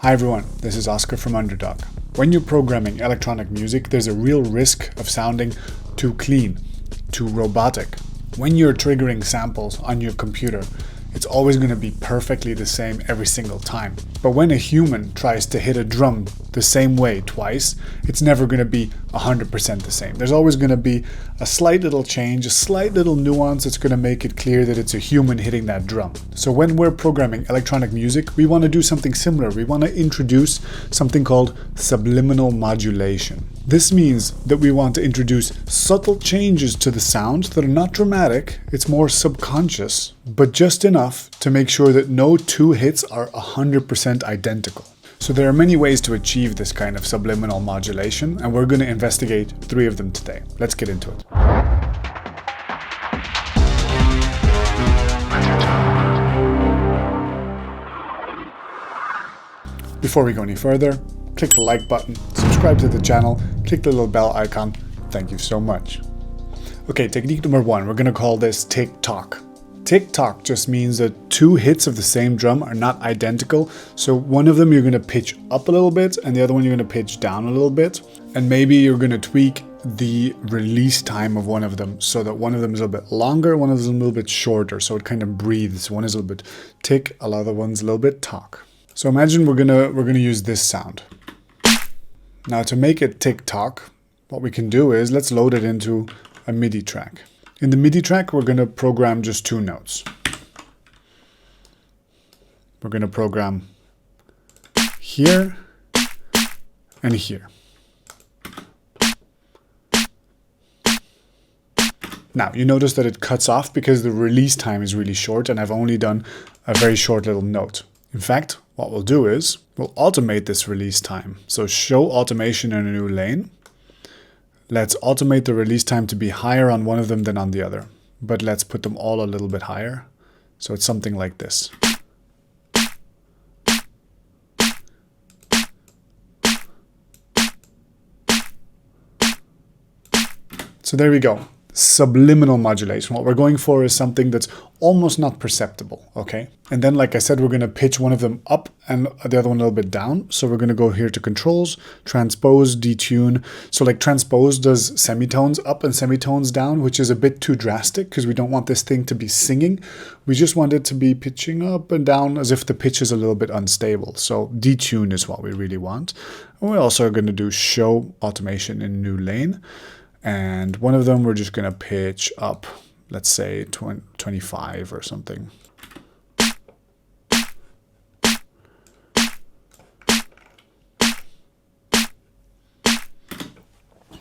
Hi everyone, this is Oscar from Underdog. When you're programming electronic music, there's a real risk of sounding too clean, too robotic. When you're triggering samples on your computer, it's always going to be perfectly the same every single time. But when a human tries to hit a drum the same way twice, it's never going to be 100% the same. There's always going to be a slight little change, a slight little nuance that's going to make it clear that it's a human hitting that drum. So when we're programming electronic music, we want to do something similar. We want to introduce something called subliminal modulation. This means that we want to introduce subtle changes to the sound that are not dramatic, it's more subconscious, but just enough to make sure that no two hits are 100% identical. So there are many ways to achieve this kind of subliminal modulation, and we're going to investigate 3 of them today. Let's get into it. Before we go any further, click the like button, subscribe to the channel, click the little bell icon. Thank you so much. Okay, technique number 1, we're going to call this tick-tock. Tick-tock just means that 2 hits of the same drum are not identical, so one of them you're going to pitch up a little bit and the other one you're going to pitch down a little bit, and maybe you're going to tweak the release time of one of them so that one of them is a little bit longer, one of them is a little bit shorter, so it kind of breathes. One is a little bit tick, a other one's a little bit tock. So imagine we're gonna use this sound. Now to make it tick-tock, what we can do is let's load it into a MIDI track. In the MIDI track, we're going to program just 2 notes. We're going to program here and here. Now, you notice that it cuts off because the release time is really short and I've only done a very short little note. In fact, what we'll do is we'll automate this release time. So show automation in a new lane. Let's automate the release time to be higher on one of them than on the other, but let's put them all a little bit higher. So it's something like this. So there we go. Subliminal modulation. What we're going for is something that's almost not perceptible, okay? And then, like I said, we're going to pitch one of them up and the other one a little bit down. So we're going to go here to controls, transpose, detune. So like transpose does semitones up and semitones down, which is a bit too drastic because we don't want this thing to be singing. We just want it to be pitching up and down as if the pitch is a little bit unstable. So detune is what we really want. And we also are going to do show automation in new lane. And one of them we're just going to pitch up, let's say 25 or something.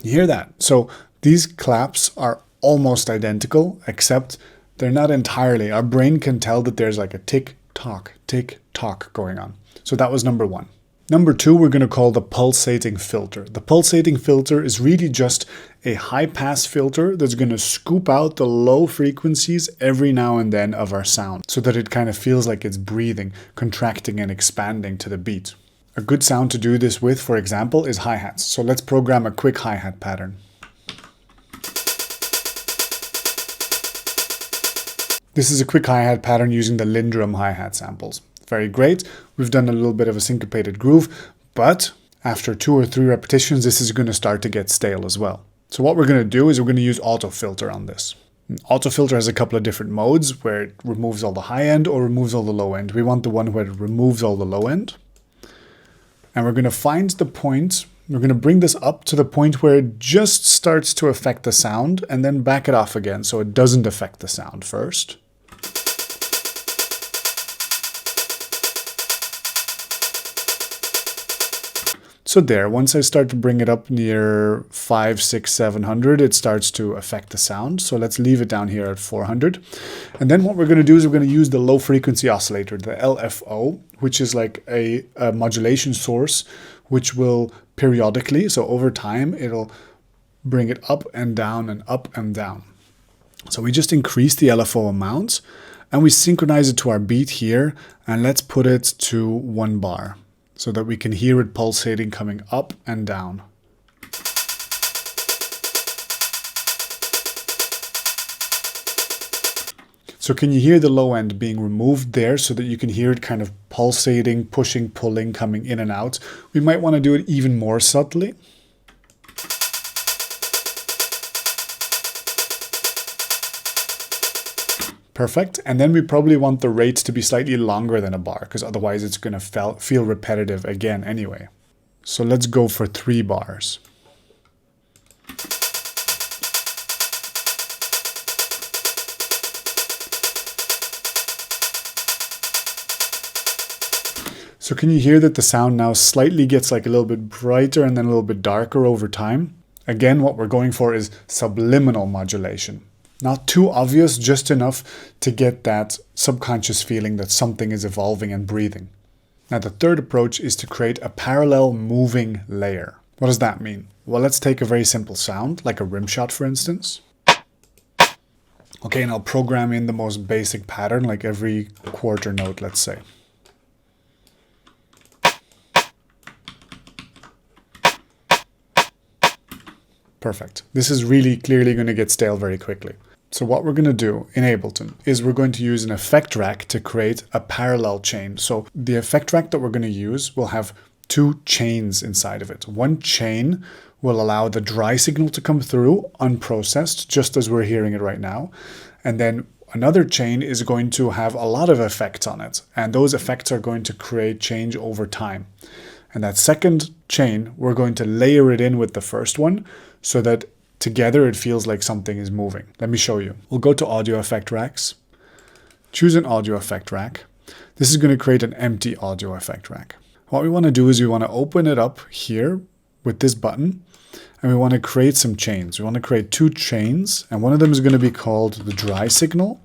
You hear that? So these claps are almost identical, except they're not entirely. Our brain can tell that there's like a tick-tock going on. So that was number 1. Number 2, we're going to call the pulsating filter. The pulsating filter is really just a high-pass filter that's going to scoop out the low frequencies every now and then of our sound so that it kind of feels like it's breathing, contracting and expanding to the beat. A good sound to do this with, for example, is hi-hats. So let's program a quick hi-hat pattern. This is a quick hi-hat pattern using the Lindrum hi-hat samples. Very great. We've done a little bit of a syncopated groove, but after 2 or 3 repetitions, this is going to start to get stale as well. So what we're going to do is we're going to use autofilter on this. Autofilter has a couple of different modes where it removes all the high end or removes all the low end. We want the one where it removes all the low end. And we're going to find the point, we're going to bring this up to the point where it just starts to affect the sound and then back it off again so it doesn't affect the sound first. So there, once I start to bring it up near 500, 600, 700, it starts to affect the sound. So let's leave it down here at 400. And then what we're going to do is we're going to use the low frequency oscillator, the LFO, which is like a modulation source, which will periodically, so over time, it'll bring it up and down and up and down. So we just increase the LFO amount and we synchronize it to our beat here. And let's put it to 1 bar. So that we can hear it pulsating coming up and down. So can you hear the low end being removed there so that you can hear it kind of pulsating, pushing, pulling, coming in and out? We might want to do it even more subtly. Perfect. And then we probably want the rate to be slightly longer than a bar, because otherwise it's going to feel repetitive again anyway. So let's go for 3 bars. So can you hear that the sound now slightly gets like a little bit brighter and then a little bit darker over time? Again, what we're going for is subliminal modulation. Not too obvious, just enough to get that subconscious feeling that something is evolving and breathing. Now, the third approach is to create a parallel moving layer. What does that mean? Well, let's take a very simple sound, like a rim shot, for instance. Okay, and I'll program in the most basic pattern, like every quarter note, let's say. Perfect. This is really clearly going to get stale very quickly. So what we're going to do in Ableton is we're going to use an effect rack to create a parallel chain. So the effect rack that we're going to use will have 2 chains inside of it. One chain will allow the dry signal to come through unprocessed, just as we're hearing it right now. And then another chain is going to have a lot of effects on it. And those effects are going to create change over time. And that second chain, we're going to layer it in with the first one so that together it feels like something is moving. Let me show you. We'll go to Audio Effect Racks, choose an Audio Effect Rack. This is going to create an empty Audio Effect Rack. What we want to do is we want to open it up here with this button, and we want to create some chains. We want to create 2 chains, and one of them is going to be called the dry signal,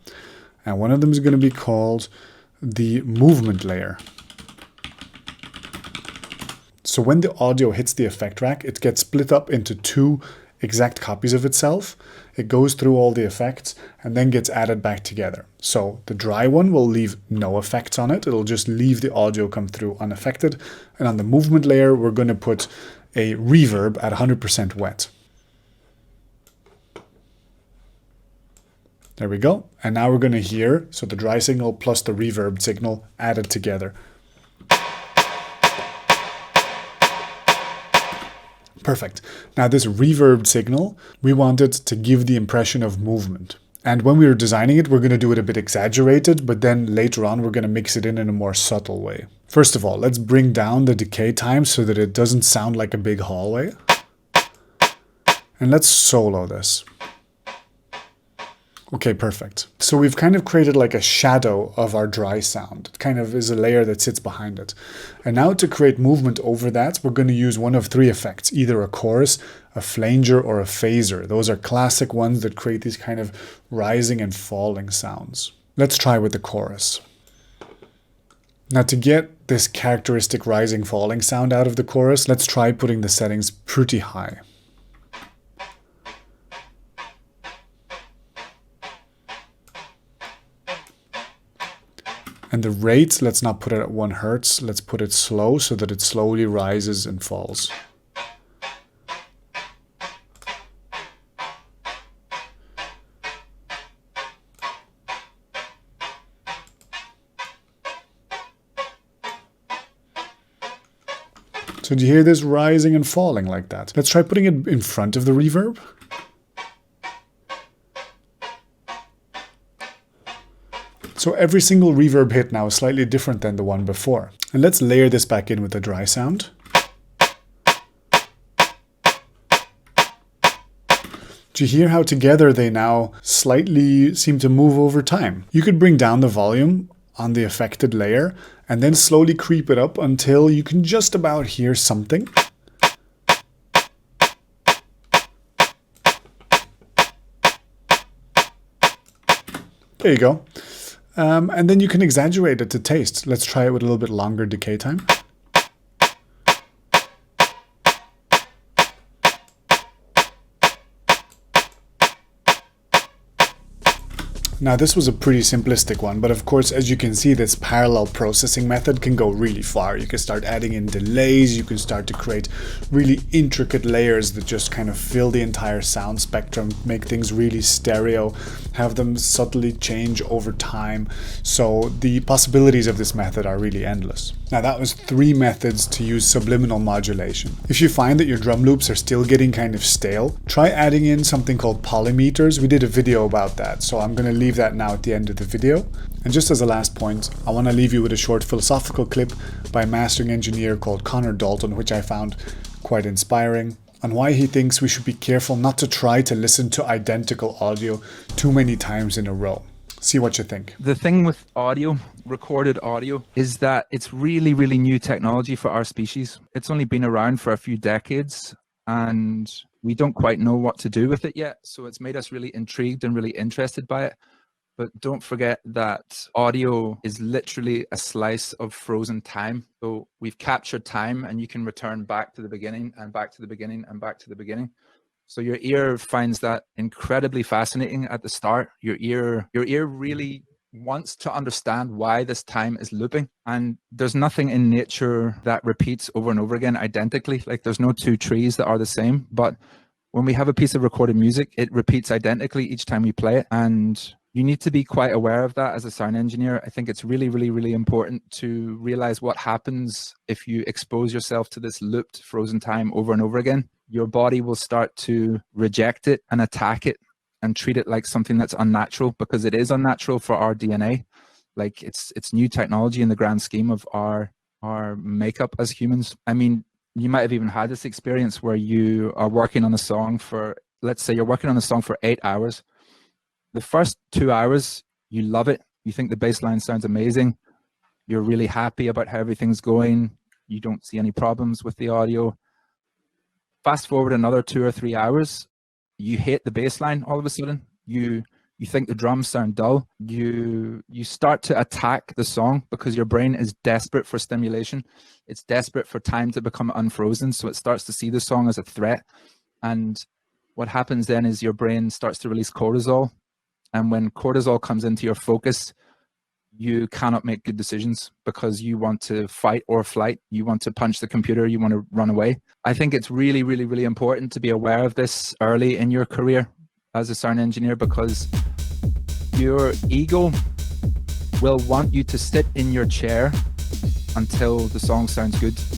and one of them is going to be called the movement layer. So when the audio hits the effect rack, it gets split up into 2 exact copies of itself. It goes through all the effects and then gets added back together. So the dry one will leave no effects on it. It'll just leave the audio come through unaffected. And on the movement layer, we're going to put a reverb at 100% wet. There we go. And now we're going to hear, so the dry signal plus the reverb signal added together. Perfect. Now this reverb signal, we want it to give the impression of movement. And when we were designing it, we're going to do it a bit exaggerated, but then later on, we're going to mix it in a more subtle way. First of all, let's bring down the decay time so that it doesn't sound like a big hallway. And let's solo this. Okay, perfect. So we've kind of created like a shadow of our dry sound. It kind of is a layer that sits behind it. And now to create movement over that, we're going to use one of 3 effects, either a chorus, a flanger, or a phaser. Those are classic ones that create these kind of rising and falling sounds. Let's try with the chorus. Now to get this characteristic rising falling sound out of the chorus, let's try putting the settings pretty high. And the rate, let's not put it at 1 Hertz, let's put it slow so that it slowly rises and falls. So do you hear this rising and falling like that? Let's try putting it in front of the reverb. So every single reverb hit now is slightly different than the one before. And let's layer this back in with the dry sound. Do you hear how together they now slightly seem to move over time? You could bring down the volume on the affected layer and then slowly creep it up until you can just about hear something. There you go. And then you can exaggerate it to taste. Let's try it with a little bit longer decay time. Now this was a pretty simplistic one, but of course, as you can see, this parallel processing method can go really far. You can start adding in delays, you can start to create really intricate layers that just kind of fill the entire sound spectrum, make things really stereo, have them subtly change over time. So the possibilities of this method are really endless. Now that was 3 methods to use subliminal modulation. If you find that your drum loops are still getting kind of stale, try adding in something called polymeters. We did a video about that, so I'm going to leave that now at the end of the video. And just as a last point, I want to leave you with a short philosophical clip by a mastering engineer called Connor Dalton, which I found quite inspiring, on why he thinks we should be careful not to try to listen to identical audio too many times in a row. See what you think. The thing with audio, recorded audio, is that it's really, really new technology for our species. It's only been around for a few decades and we don't quite know what to do with it yet. So it's made us really intrigued and really interested by it. But don't forget that audio is literally a slice of frozen time. So we've captured time and you can return back to the beginning and back to the beginning and back to the beginning. So your ear finds that incredibly fascinating at the start. Your ear really wants to understand why this time is looping. And there's nothing in nature that repeats over and over again identically. Like there's no 2 trees that are the same. But when we have a piece of recorded music, it repeats identically each time we play it. And you need to be quite aware of that as a sound engineer. I think it's really, really, really important to realize what happens if you expose yourself to this looped frozen time over and over again. Your body will start to reject it and attack it and treat it like something that's unnatural, because it is unnatural for our DNA. Like it's new technology in the grand scheme of our makeup as humans. I mean, you might have even had this experience where you are working on a song for, let's say you're working on a song for 8 hours. The first 2 hours, you love it. You think the bass line sounds amazing. You're really happy about how everything's going. You don't see any problems with the audio. Fast forward another 2 or 3 hours, you hate the bass line all of a sudden. You think the drums sound dull. You start to attack the song because your brain is desperate for stimulation. It's desperate for time to become unfrozen. So it starts to see the song as a threat. And what happens then is your brain starts to release cortisol. And when cortisol comes into your focus, you cannot make good decisions because you want to fight or flight. You want to punch the computer. You want to run away. I think it's really, really, really important to be aware of this early in your career as a sound engineer, because your ego will want you to sit in your chair until the song sounds good.